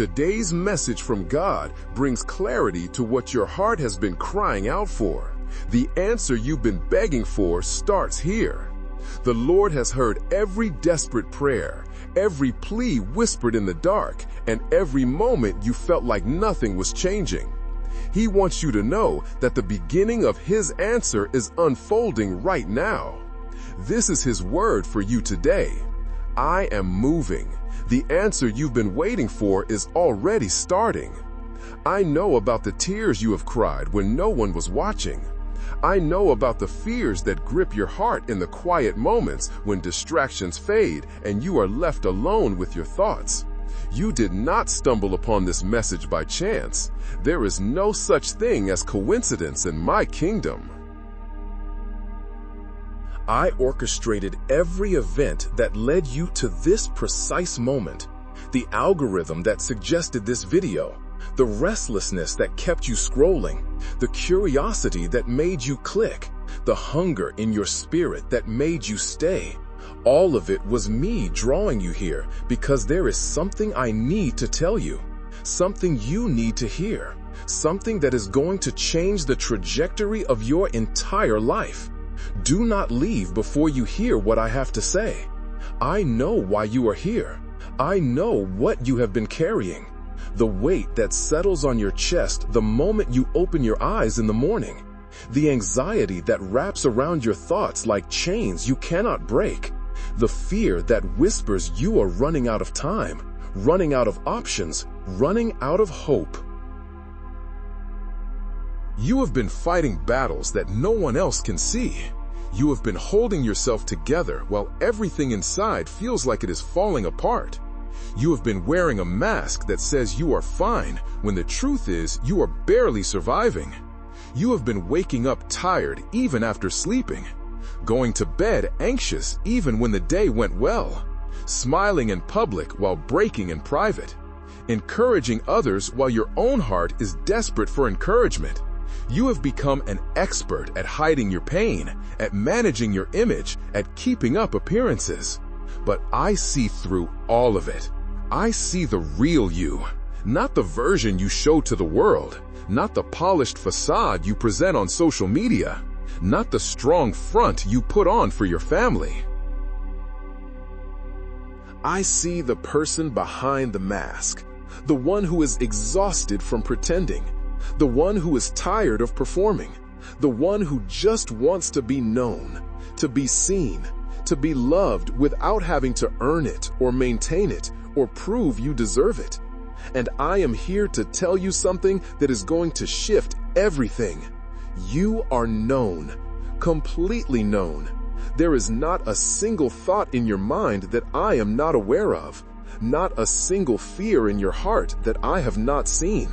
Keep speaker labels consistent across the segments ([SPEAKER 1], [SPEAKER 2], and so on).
[SPEAKER 1] Today's message from God brings clarity to what your heart has been crying out for. The answer you've been begging for starts here. The Lord has heard every desperate prayer, every plea whispered in the dark, and every moment you felt like nothing was changing. He wants you to know that the beginning of His answer is unfolding right now. This is His word for you today. I am moving. The answer you've been waiting for is already starting. I know about the tears you have cried when no one was watching. I know about the fears that grip your heart in the quiet moments when distractions fade and you are left alone with your thoughts. You did not stumble upon this message by chance. There is no such thing as coincidence in my kingdom. I orchestrated every event that led you to this precise moment. The algorithm that suggested this video, the restlessness that kept you scrolling, the curiosity that made you click, the hunger in your spirit that made you stay. All of it was me drawing you here because there is something I need to tell you, something you need to hear, something that is going to change the trajectory of your entire life. Do not leave before you hear what I have to say. I know why you are here. I know what you have been carrying. The weight that settles on your chest the moment you open your eyes in the morning. The anxiety that wraps around your thoughts like chains you cannot break. The fear that whispers you are running out of time, running out of options, running out of hope. You have been fighting battles that no one else can see. You have been holding yourself together while everything inside feels like it is falling apart. You have been wearing a mask that says you are fine when the truth is you are barely surviving. You have been waking up tired even after sleeping, going to bed anxious even when the day went well, smiling in public while breaking in private, encouraging others while your own heart is desperate for encouragement. You have become an expert at hiding your pain, at managing your image, at keeping up appearances. But I see through all of it. I see the real you, not the version you show to the world, not the polished facade you present on social media, not the strong front you put on for your family. I see the person behind the mask, the one who is exhausted from pretending, the one who is tired of performing, the one who just wants to be known, to be seen, to be loved without having to earn it or maintain it or prove you deserve it. And I am here to tell you something that is going to shift everything. You are known, completely known. There is not a single thought in your mind that I am not aware of, not a single fear in your heart that I have not seen.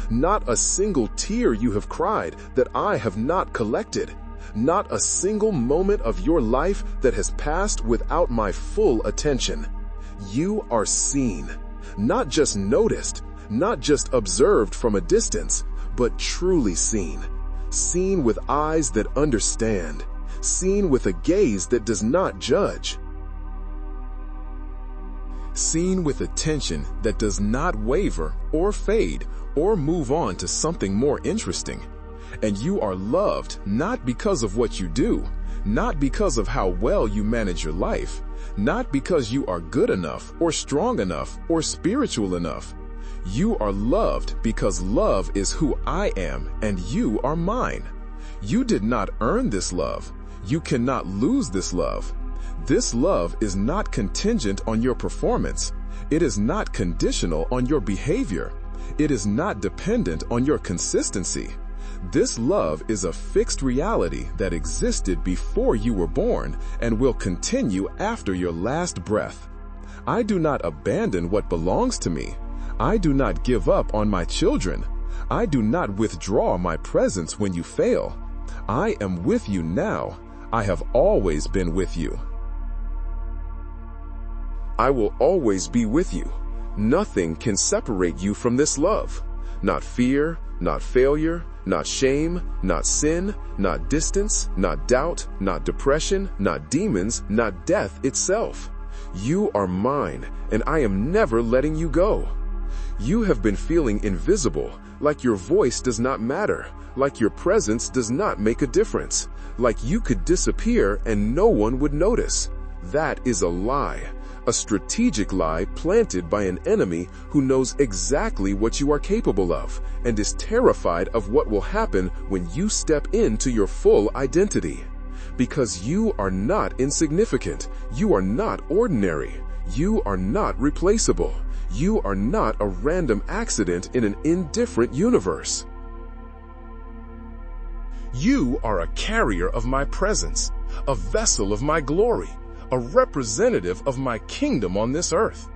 [SPEAKER 1] Not a single tear you have cried that I have not collected. Not a single moment of your life that has passed without my full attention. You are seen, not just noticed, not just observed from a distance, but truly seen. Seen with eyes that understand. Seen with a gaze that does not judge. Seen with attention that does not waver or fade or move on to something more interesting. And you are loved not because of what you do, not because of how well you manage your life, not because you are good enough or strong enough or spiritual enough. You are loved because love is who I am and you are mine. You did not earn this love. You cannot lose this love. This love is not contingent on your performance. It is not conditional on your behavior. It is not dependent on your consistency. This love is a fixed reality that existed before you were born and will continue after your last breath. I do not abandon what belongs to me. I do not give up on my children. I do not withdraw my presence when you fail. I am with you now. I have always been with you. I will always be with you. Nothing can separate you from this love. Not fear, not failure, not shame, not sin, not distance, not doubt, not depression, not demons, not death itself. You are mine, and I am never letting you go. You have been feeling invisible, like your voice does not matter, like your presence does not make a difference, like you could disappear and no one would notice. That is a lie, a strategic lie planted by an enemy who knows exactly what you are capable of and is terrified of what will happen when you step into your full identity. Because you are not insignificant, you are not ordinary, you are not replaceable. You are not a random accident in an indifferent universe. You are a carrier of my presence, a vessel of my glory, a representative of my kingdom on this earth.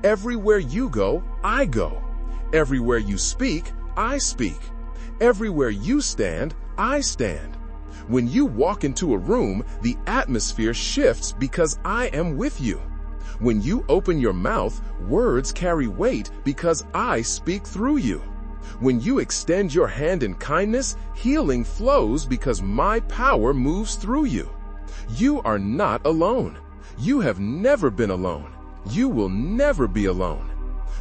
[SPEAKER 1] Everywhere you go, I go. Everywhere you speak, I speak. Everywhere you stand, I stand. When you walk into a room, the atmosphere shifts because I am with you. When you open your mouth, words carry weight because I speak through you. When you extend your hand in kindness, healing flows because my power moves through you. You are not alone. You have never been alone. You will never be alone.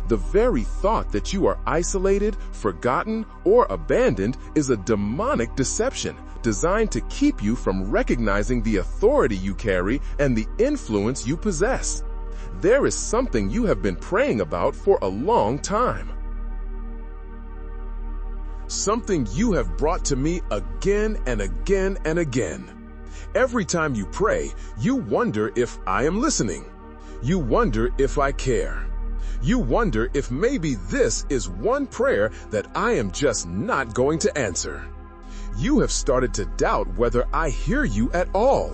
[SPEAKER 1] The very thought that you are isolated, forgotten, or abandoned is a demonic deception designed to keep you from recognizing the authority you carry and the influence you possess. There is something you have been praying about for a long time. Something you have brought to me again and again and again. Every time you pray, you wonder if I am listening. You wonder if I care. You wonder if maybe this is one prayer that I am just not going to answer. You have started to doubt whether I hear you at all,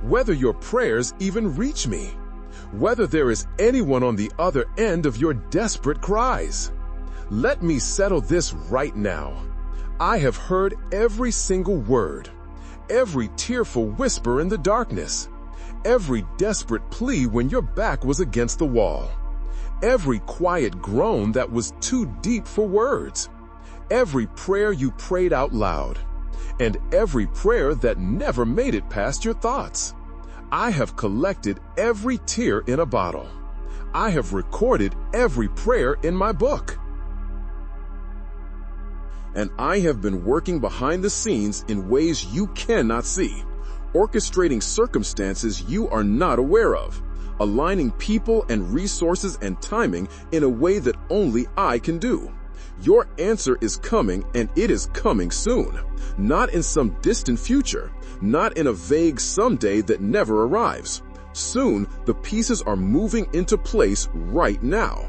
[SPEAKER 1] whether your prayers even reach me, whether there is anyone on the other end of your desperate cries. Let me settle this right now. I have heard every single word, every tearful whisper in the darkness, every desperate plea when your back was against the wall, every quiet groan that was too deep for words, every prayer you prayed out loud, and every prayer that never made it past your thoughts. I have collected every tear in a bottle. I have recorded every prayer in my book. And I have been working behind the scenes in ways you cannot see, orchestrating circumstances you are not aware of, aligning people and resources and timing in a way that only I can do. Your answer is coming, and it is coming soon, not in some distant future, not in a vague someday that never arrives. Soon, the pieces are moving into place right now.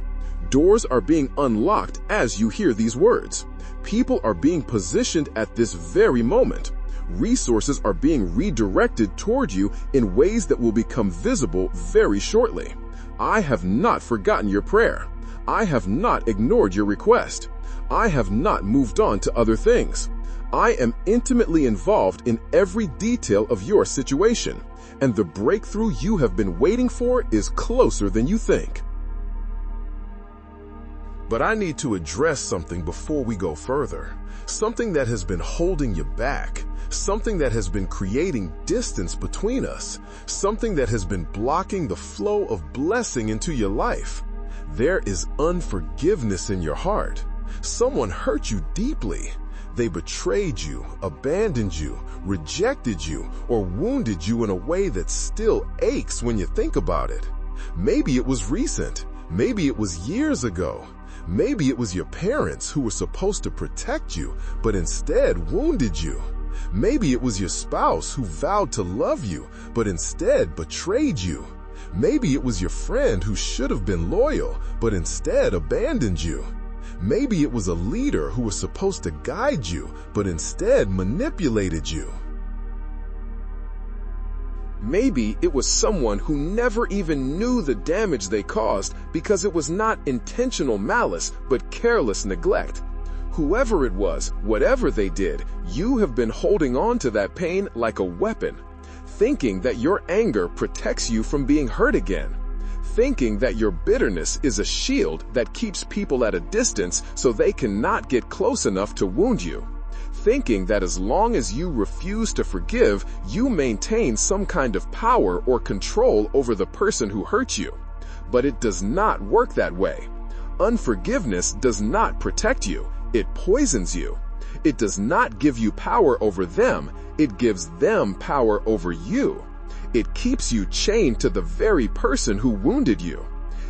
[SPEAKER 1] Doors are being unlocked as you hear these words. People are being positioned at this very moment. Resources are being redirected toward you in ways that will become visible very shortly. I have not forgotten your prayer. I have not ignored your request. I have not moved on to other things. I am intimately involved in every detail of your situation, and the breakthrough you have been waiting for is closer than you think. But I need to address something before we go further. Something that has been holding you back. Something that has been creating distance between us. Something that has been blocking the flow of blessing into your life. There is unforgiveness in your heart. Someone hurt you deeply. They betrayed you, abandoned you, rejected you, or wounded you in a way that still aches when you think about it. Maybe it was recent. Maybe it was years ago. Maybe it was your parents who were supposed to protect you, but instead wounded you. Maybe it was your spouse who vowed to love you, but instead betrayed you. Maybe it was your friend who should have been loyal, but instead abandoned you. Maybe it was a leader who was supposed to guide you, but instead manipulated you. Maybe it was someone who never even knew the damage they caused because it was not intentional malice, but careless neglect. Whoever it was, whatever they did, you have been holding on to that pain like a weapon, thinking that your anger protects you from being hurt again, thinking that your bitterness is a shield that keeps people at a distance so they cannot get close enough to wound you, thinking that as long as you refuse to forgive, you maintain some kind of power or control over the person who hurt you. But it does not work that way. Unforgiveness does not protect you, it poisons you. It does not give you power over them, it gives them power over you. It keeps you chained to the very person who wounded you.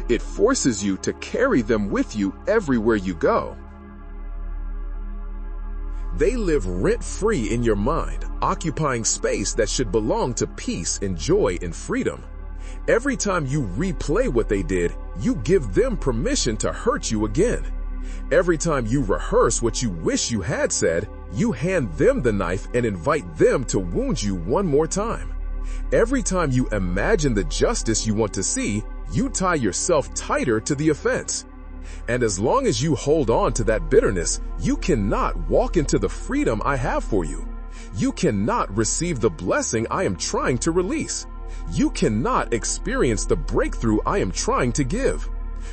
[SPEAKER 1] It forces you to carry them with you everywhere you go. They live rent-free in your mind, occupying space that should belong to peace and joy and freedom. Every time you replay what they did, you give them permission to hurt you again. Every time you rehearse what you wish you had said, you hand them the knife and invite them to wound you one more time. Every time you imagine the justice you want to see, you tie yourself tighter to the offense. And as long as you hold on to that bitterness, you cannot walk into the freedom I have for you. You cannot receive the blessing I am trying to release. You cannot experience the breakthrough I am trying to give.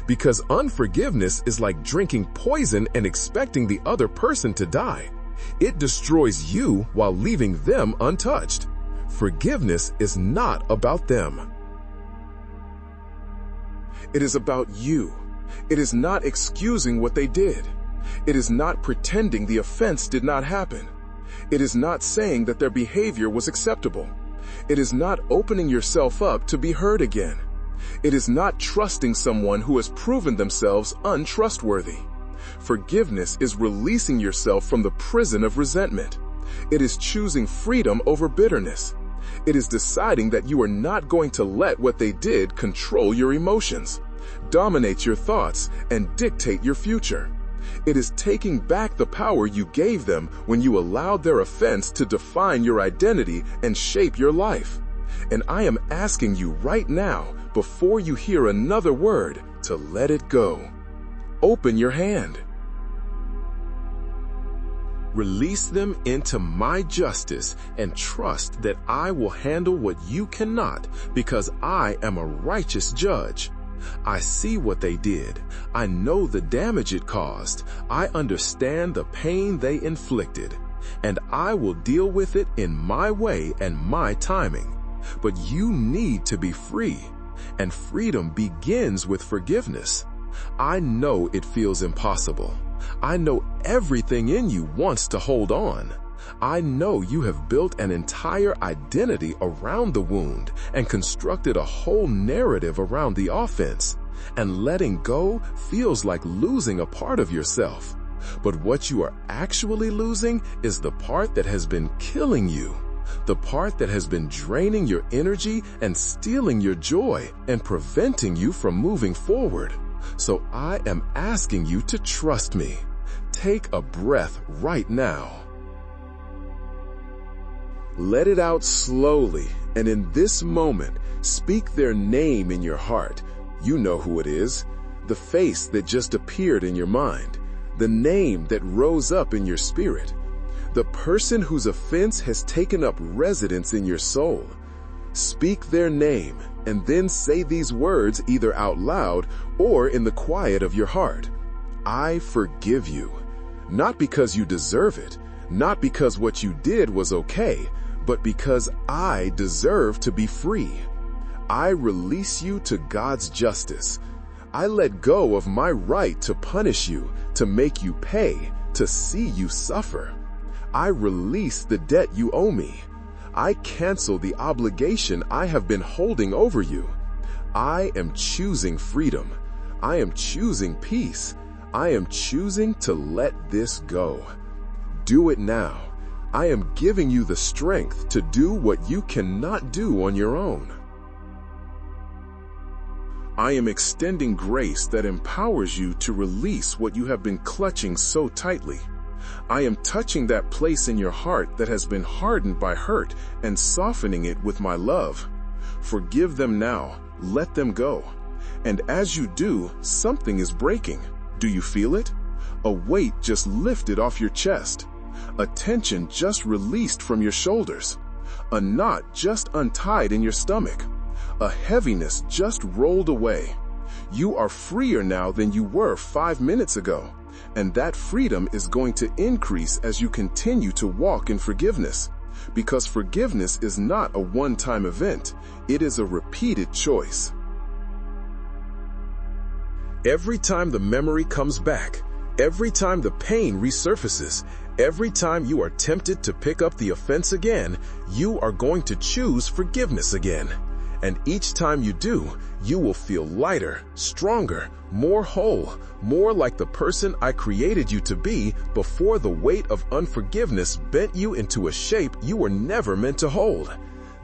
[SPEAKER 1] Because unforgiveness is like drinking poison and expecting the other person to die. It destroys you while leaving them untouched. Forgiveness is not about them. It is about you. It is not excusing what they did. It is not pretending the offense did not happen. It is not saying that their behavior was acceptable. It is not opening yourself up to be heard again. It is not trusting someone who has proven themselves untrustworthy. Forgiveness is releasing yourself from the prison of resentment. It is choosing freedom over bitterness. It is deciding that you are not going to let what they did control your emotions, dominate your thoughts, and dictate your future. It is taking back the power you gave them when you allowed their offense to define your identity and shape your life. And I am asking you right now, before you hear another word, to let it go. Open your hand. Release them into my justice and trust that I will handle what you cannot, because I am a righteous judge. I see what they did. I know the damage it caused. I understand the pain they inflicted, and I will deal with it in my way and my timing. But you need to be free, and freedom begins with forgiveness. I know it feels impossible. I know everything in you wants to hold on. I know you have built an entire identity around the wound and constructed a whole narrative around the offense. And letting go feels like losing a part of yourself. But what you are actually losing is the part that has been killing you. The part that has been draining your energy and stealing your joy and preventing you from moving forward. So I am asking you to trust me. Take a breath right now. Let it out slowly, and in this moment, speak their name in your heart. You know who it is. The face that just appeared in your mind. The name that rose up in your spirit. The person whose offense has taken up residence in your soul. Speak their name, and then say these words either out loud or in the quiet of your heart. I forgive you. Not because you deserve it, not because what you did was okay, but because I deserve to be free. I release you to God's justice. I let go of my right to punish you, to make you pay, to see you suffer. I release the debt you owe me. I cancel the obligation I have been holding over you. I am choosing freedom. I am choosing peace. I am choosing to let this go. Do it now. I am giving you the strength to do what you cannot do on your own. I am extending grace that empowers you to release what you have been clutching so tightly. I am touching that place in your heart that has been hardened by hurt and softening it with my love. Forgive them now. Let them go. And as you do, something is breaking. Do you feel it? A weight just lifted off your chest. A tension just released from your shoulders. A knot just untied in your stomach. A heaviness just rolled away. You are freer now than you were 5 minutes ago. And that freedom is going to increase as you continue to walk in forgiveness. Because forgiveness is not a one-time event. It is a repeated choice. Every time the memory comes back, every time the pain resurfaces, every time you are tempted to pick up the offense again, you are going to choose forgiveness again. And each time you do, you will feel lighter, stronger, more whole, more like the person I created you to be before the weight of unforgiveness bent you into a shape you were never meant to hold.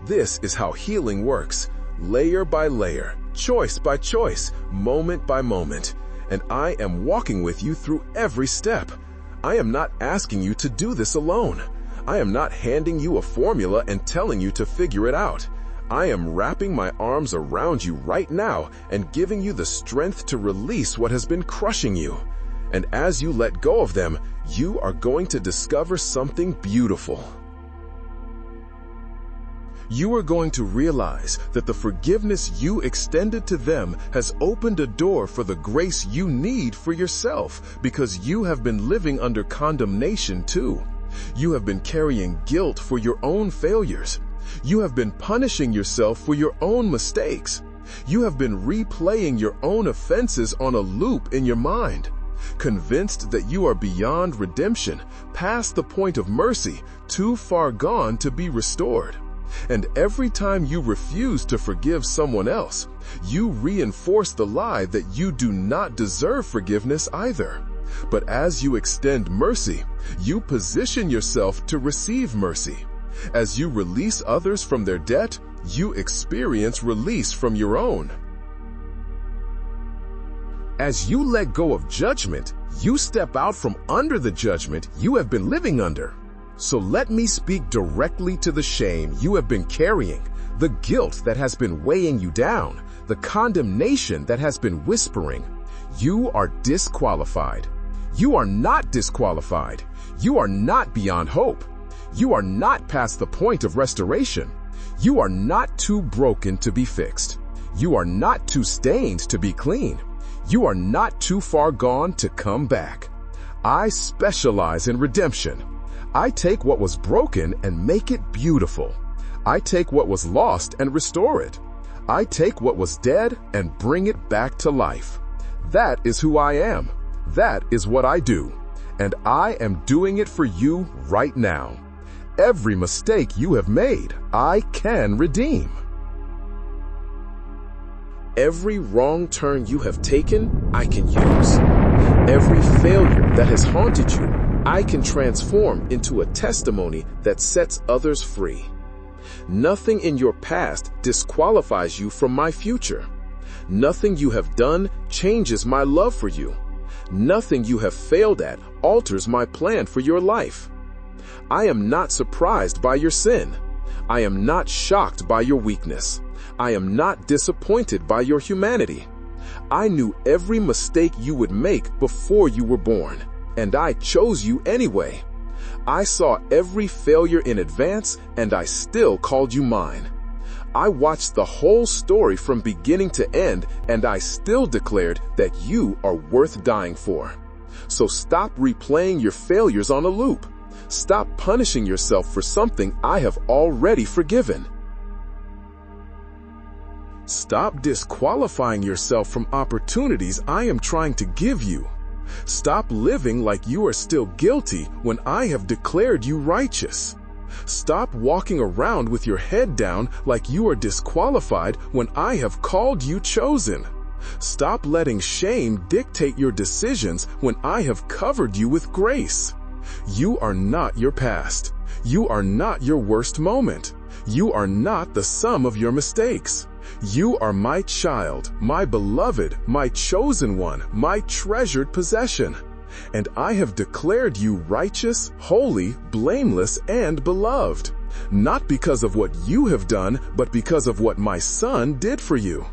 [SPEAKER 1] This is how healing works, layer by layer, choice by choice, moment by moment. And I am walking with you through every step. I am not asking you to do this alone. I am not handing you a formula and telling you to figure it out. I am wrapping my arms around you right now and giving you the strength to release what has been crushing you. And as you let go of them, you are going to discover something beautiful. You are going to realize that the forgiveness you extended to them has opened a door for the grace you need for yourself, because you have been living under condemnation too. You have been carrying guilt for your own failures. You have been punishing yourself for your own mistakes. You have been replaying your own offenses on a loop in your mind, convinced that you are beyond redemption, past the point of mercy, too far gone to be restored. And every time you refuse to forgive someone else, you reinforce the lie that you do not deserve forgiveness either. But as you extend mercy, you position yourself to receive mercy. As you release others from their debt, you experience release from your own. As you let go of judgment, you step out from under the judgment you have been living under. So let me speak directly to the shame you have been carrying, the guilt that has been weighing you down, the condemnation that has been whispering. You are disqualified. You are not disqualified. You are not beyond hope. You are not past the point of restoration. You are not too broken to be fixed. You are not too stained to be clean. You are not too far gone to come back. I specialize in redemption. I take what was broken and make it beautiful. I take what was lost and restore it. I take what was dead and bring it back to life. That is who I am. That is what I do. And I am doing it for you right now. Every mistake you have made, I can redeem. Every wrong turn you have taken, I can use. Every failure that has haunted you, I can transform into a testimony that sets others free. Nothing in your past disqualifies you from my future. Nothing you have done changes my love for you. Nothing you have failed at alters my plan for your life. I am not surprised by your sin. I am not shocked by your weakness. I am not disappointed by your humanity. I knew every mistake you would make before you were born, and I chose you anyway. I saw every failure in advance, and I still called you mine. I watched the whole story from beginning to end, and I still declared that you are worth dying for. So stop replaying your failures on a loop. Stop punishing yourself for something I have already forgiven. Stop disqualifying yourself from opportunities I am trying to give you. Stop living like you are still guilty when I have declared you righteous. Stop walking around with your head down like you are disqualified when I have called you chosen. Stop letting shame dictate your decisions when I have covered you with grace. You are not your past. You are not your worst moment. You are not the sum of your mistakes. You are my child, my beloved, my chosen one, my treasured possession. And I have declared you righteous, holy, blameless, and beloved. Not because of what you have done, but because of what my Son did for you.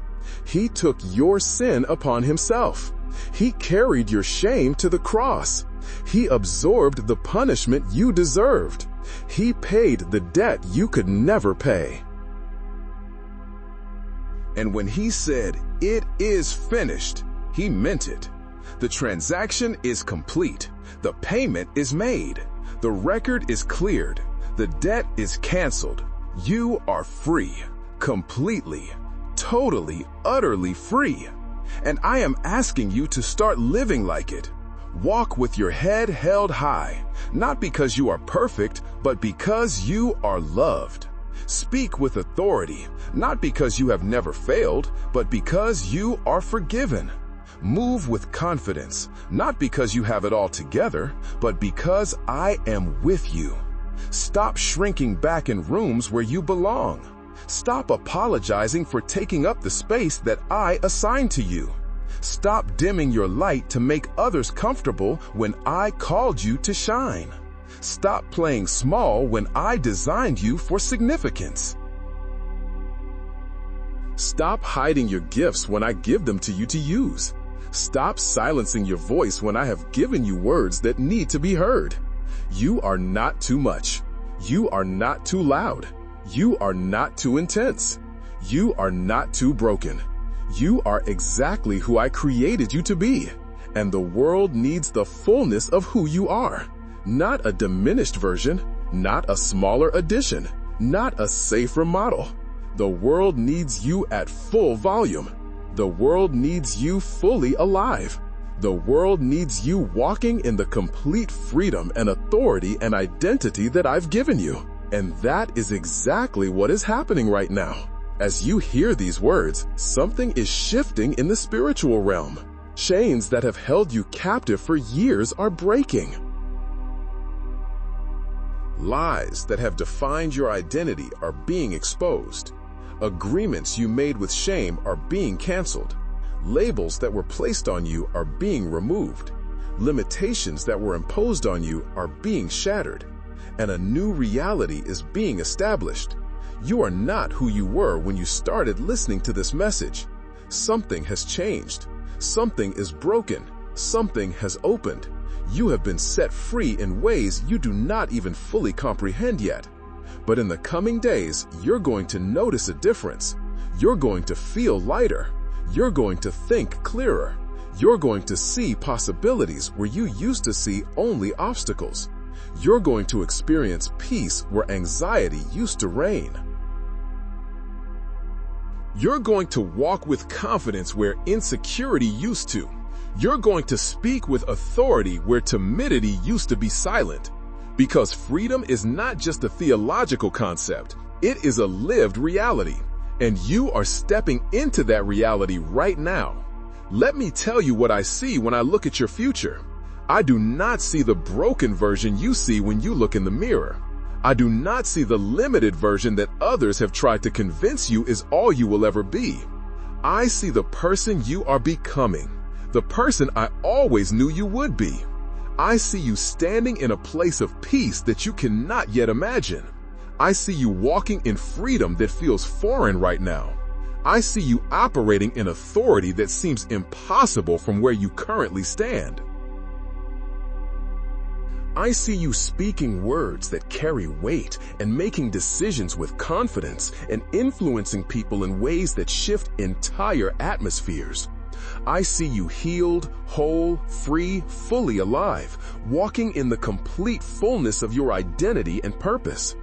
[SPEAKER 1] He took your sin upon himself. He carried your shame to the cross. He absorbed the punishment you deserved. He paid the debt you could never pay. And when he said, "It is finished," he meant it. The transaction is complete. The payment is made. The record is cleared. The debt is canceled. You are free. Completely, totally, utterly free. And I am asking you to start living like it. Walk with your head held high, not because you are perfect, but because you are loved. Speak with authority, not because you have never failed, but because you are forgiven. Move with confidence, not because you have it all together, but because I am with you. Stop shrinking back in rooms where you belong. Stop apologizing for taking up the space that I assigned to you. Stop dimming your light to make others comfortable when I called you to shine. Stop playing small when I designed you for significance. Stop hiding your gifts when I give them to you to use. Stop silencing your voice when I have given you words that need to be heard. You are not too much. You are not too loud. You are not too intense. You are not too broken. You are exactly who I created you to be, and the world needs the fullness of who you are. Not a diminished version, not a smaller edition, not a safer model. The world needs you at full volume. The world needs you fully alive. The world needs you walking in the complete freedom and authority and identity that I've given you. And that is exactly what is happening right now. As you hear these words, something is shifting in the spiritual realm. Chains that have held you captive for years are breaking. Lies that have defined your identity are being exposed. Agreements you made with shame are being canceled. Labels that were placed on you are being removed. Limitations that were imposed on you are being shattered. And a new reality is being established. You are not who you were when you started listening to this message. Something has changed. Something is broken. Something has opened. You have been set free in ways you do not even fully comprehend yet. But in the coming days, you're going to notice a difference. You're going to feel lighter. You're going to think clearer. You're going to see possibilities where you used to see only obstacles. You're going to experience peace where anxiety used to reign. You're going to walk with confidence where insecurity used to. You're going to speak with authority where timidity used to be silent. Because freedom is not just a theological concept, it is a lived reality. And you are stepping into that reality right now. Let me tell you what I see when I look at your future. I do not see the broken version you see when you look in the mirror. I do not see the limited version that others have tried to convince you is all you will ever be. I see the person you are becoming, the person I always knew you would be. I see you standing in a place of peace that you cannot yet imagine. I see you walking in freedom that feels foreign right now. I see you operating in authority that seems impossible from where you currently stand. I see you speaking words that carry weight and making decisions with confidence and influencing people in ways that shift entire atmospheres. I see you healed, whole, free, fully alive, walking in the complete fullness of your identity and purpose.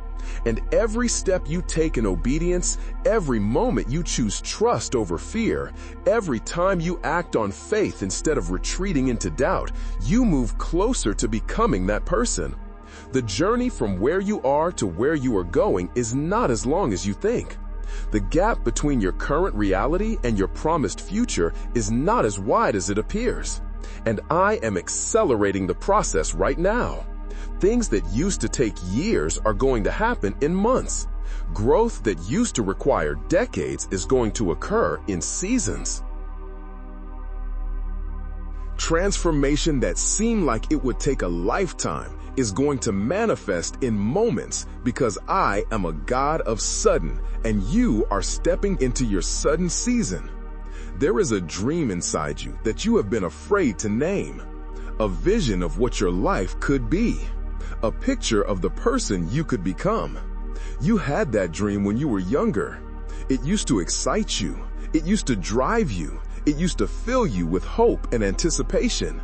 [SPEAKER 1] And every step you take in obedience, every moment you choose trust over fear, every time you act on faith instead of retreating into doubt, you move closer to becoming that person. The journey from where you are to where you are going is not as long as you think. The gap between your current reality and your promised future is not as wide as it appears. And I am accelerating the process right now. Things that used to take years are going to happen in months. Growth that used to require decades is going to occur in seasons. Transformation that seemed like it would take a lifetime is going to manifest in moments because I am a God of sudden, and you are stepping into your sudden season. There is a dream inside you that you have been afraid to name, a vision of what your life could be, a picture of the person you could become. You had that dream when you were younger. It used to excite you. It used to drive you. It used to fill you with hope and anticipation.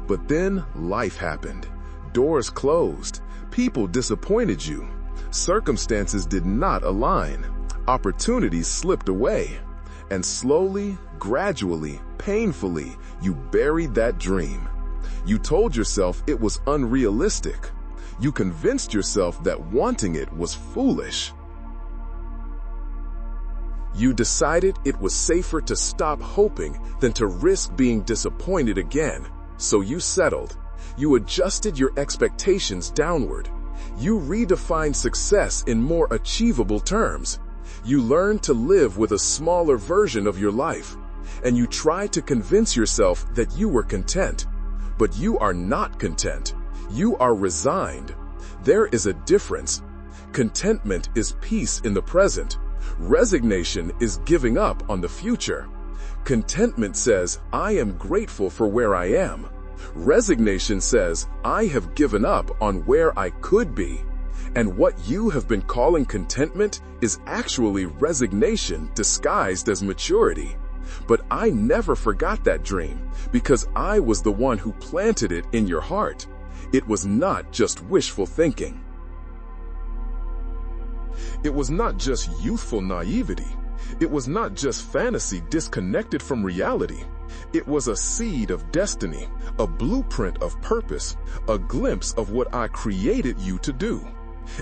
[SPEAKER 1] But then life happened. Doors closed. People disappointed you. Circumstances did not align. Opportunities slipped away. And slowly, gradually, painfully, you buried that dream. You told yourself it was unrealistic. You convinced yourself that wanting it was foolish. You decided it was safer to stop hoping than to risk being disappointed again, so you settled. You adjusted your expectations downward. You redefined success in more achievable terms. You learned to live with a smaller version of your life, and you tried to convince yourself that you were content. But you are not content. You are resigned. There is a difference. Contentment is peace in the present. Resignation is giving up on the future. Contentment says, I am grateful for where I am. Resignation says, I have given up on where I could be. And what you have been calling contentment is actually resignation disguised as maturity. But I never forgot that dream because I was the one who planted it in your heart. It was not just wishful thinking. It was not just youthful naivety. It was not just fantasy disconnected from reality. It was a seed of destiny, a blueprint of purpose, a glimpse of what I created you to do.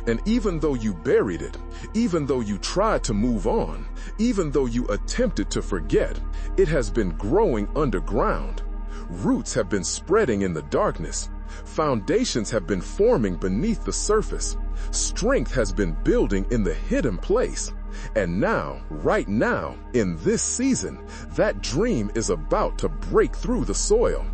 [SPEAKER 1] And even though you buried it, even though you tried to move on, even though you attempted to forget, it has been growing underground. Roots have been spreading in the darkness. Foundations have been forming beneath the surface. Strength has been building in the hidden place. And now, right now, in this season, that dream is about to break through the soil.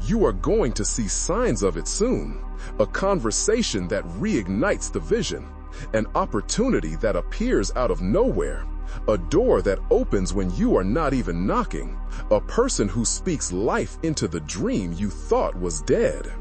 [SPEAKER 1] You are going to see signs of it soon. A conversation that reignites the vision. An opportunity that appears out of nowhere. A door that opens when you are not even knocking. A person who speaks life into the dream you thought was dead.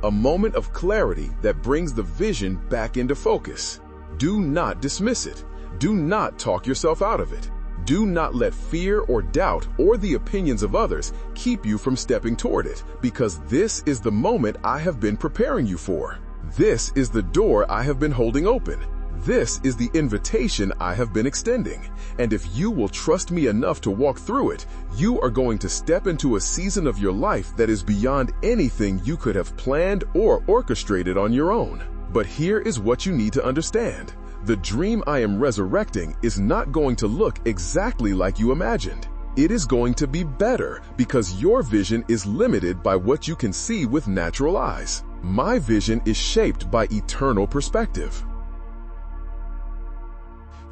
[SPEAKER 1] A moment of clarity that brings the vision back into focus. Do not dismiss it. Do not talk yourself out of it. Do not let fear or doubt or the opinions of others keep you from stepping toward it, because this is the moment I have been preparing you for. This is the door I have been holding open. This is the invitation I have been extending. And if you will trust me enough to walk through it, you are going to step into a season of your life that is beyond anything you could have planned or orchestrated on your own. But here is what you need to understand. The dream I am resurrecting is not going to look exactly like you imagined. It is going to be better because your vision is limited by what you can see with natural eyes. My vision is shaped by eternal perspective.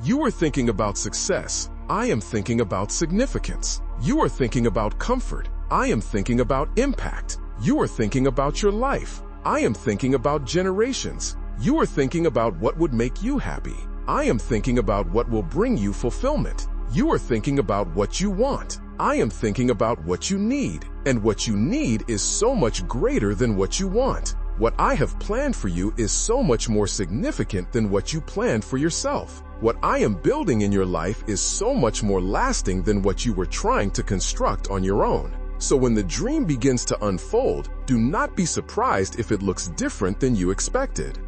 [SPEAKER 1] You are thinking about success. I am thinking about significance. You are thinking about comfort. I am thinking about impact. You are thinking about your life. I am thinking about generations. You are thinking about what would make you happy. I am thinking about what will bring you fulfillment. You are thinking about what you want. I am thinking about what you need. And what you need is so much greater than what you want. What I have planned for you is so much more significant than what you planned for yourself. What I am building in your life is so much more lasting than what you were trying to construct on your own. So when the dream begins to unfold, do not be surprised if it looks different than you expected.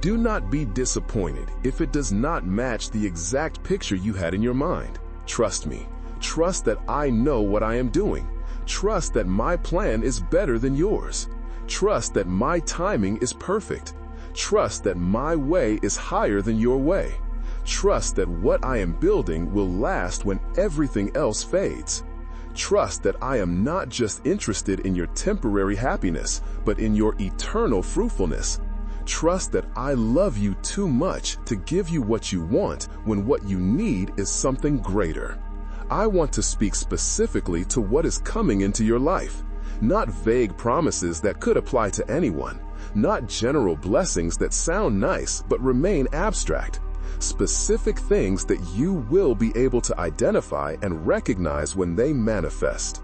[SPEAKER 1] Do not be disappointed if it does not match the exact picture you had in your mind. Trust me. Trust that I know what I am doing. Trust that my plan is better than yours. Trust that my timing is perfect. Trust that my way is higher than your way. Trust that what I am building will last when everything else fades. Trust that I am not just interested in your temporary happiness, but in your eternal fruitfulness. Trust that I love you too much to give you what you want when what you need is something greater. I want to speak specifically to what is coming into your life, not vague promises that could apply to anyone, not general blessings that sound nice but remain abstract. Specific things that you will be able to identify and recognize when they manifest.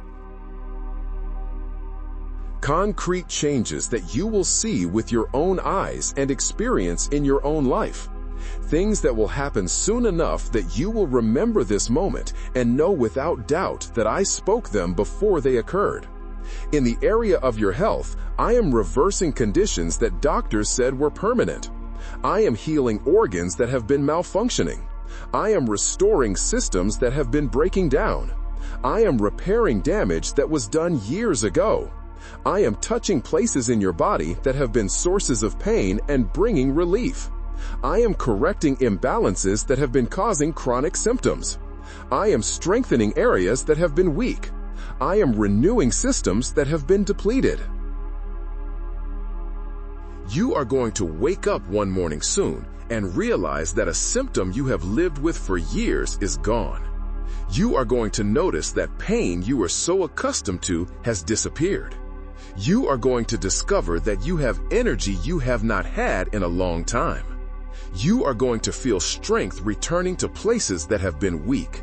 [SPEAKER 1] Concrete changes that you will see with your own eyes and experience in your own life. Things that will happen soon enough that you will remember this moment and know without doubt that I spoke them before they occurred. In the area of your health, I am reversing conditions that doctors said were permanent. I am healing organs that have been malfunctioning. I am restoring systems that have been breaking down. I am repairing damage that was done years ago. I am touching places in your body that have been sources of pain and bringing relief. I am correcting imbalances that have been causing chronic symptoms. I am strengthening areas that have been weak. I am renewing systems that have been depleted. You are going to wake up one morning soon and realize that a symptom you have lived with for years is gone. You are going to notice that pain you were so accustomed to has disappeared. You are going to discover that you have energy you have not had in a long time. You are going to feel strength returning to places that have been weak.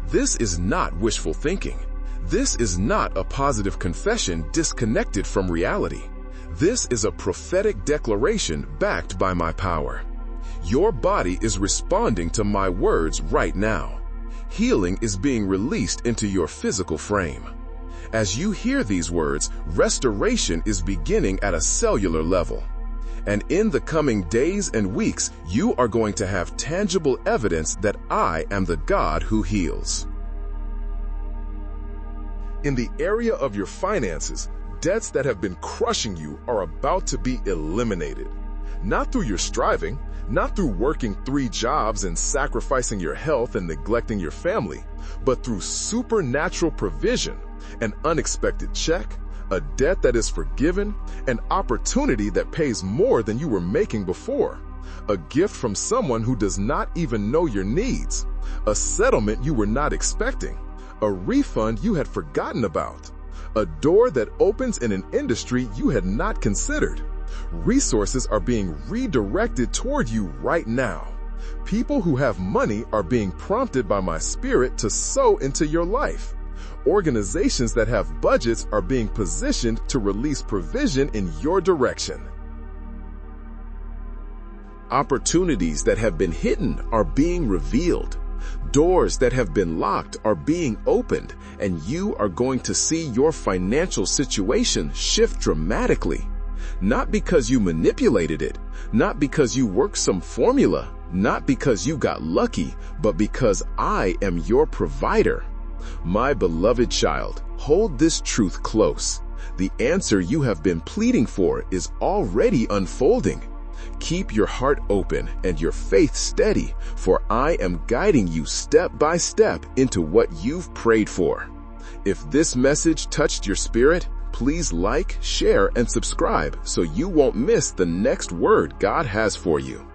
[SPEAKER 1] This is not wishful thinking. This is not a positive confession disconnected from reality. This is a prophetic declaration backed by my power. Your body is responding to my words right now. Healing is being released into your physical frame. As you hear these words, restoration is beginning at a cellular level. And in the coming days and weeks, you are going to have tangible evidence that I am the God who heals. In the area of your finances, debts that have been crushing you are about to be eliminated. Not through your striving, not through working 3 jobs and sacrificing your health and neglecting your family, but through supernatural provision, an unexpected check, a debt that is forgiven, an opportunity that pays more than you were making before, a gift from someone who does not even know your needs, a settlement you were not expecting, a refund you had forgotten about, a door that opens in an industry you had not considered. Resources are being redirected toward you right now. People who have money are being prompted by my spirit to sow into your life. Organizations that have budgets are being positioned to release provision in your direction. Opportunities that have been hidden are being revealed. Doors that have been locked are being opened, and you are going to see your financial situation shift dramatically. Not because you manipulated it, not because you worked some formula, not because you got lucky, but because I am your provider. My beloved child, hold this truth close. The answer you have been pleading for is already unfolding. Keep your heart open and your faith steady, for I am guiding you step by step into what you've prayed for. If this message touched your spirit, please like, share, and subscribe so you won't miss the next word God has for you.